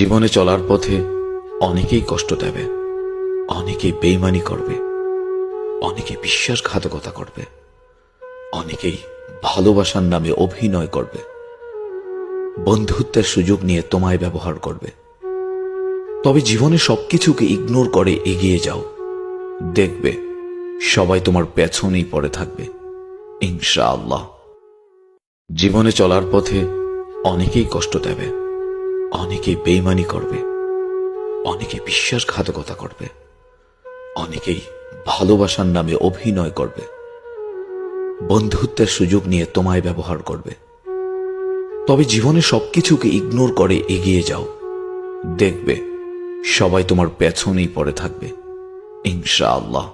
জীবনে চলার পথে অনেকেই কষ্ট দেবে, অনেকেই বেইমানি করবে, অনেকে বিশ্বাসঘাতকতা করবে, অনেকেই ভালোবাসার নামে অভিনয় করবে, বন্ধুত্বের সুযোগ নিয়ে তোমায় ব্যবহার করবে। তবে জীবনে সবকিছুকে ইগনোর করে এগিয়ে যাও, দেখবে সবাই তোমার পেছনেই পড়ে থাকবে ইনশাআল্লাহ। জীবনে চলার পথে অনেকেই কষ্ট দেবে, অনেকেই বেইমানি করবে, অনেকে বিশ্বাসঘাতকতা করবে, অনেকেই ভালোবাসার নামে অভিনয় করবে, বন্ধুত্বের সুযোগ নিয়ে তোমায় ব্যবহার করবে। তবে জীবনে সবকিছুকে ইগনোর করে এগিয়ে যাও, দেখবে সবাই তোমার পেছনেই পড়ে থাকবে ইনশাআল্লাহ।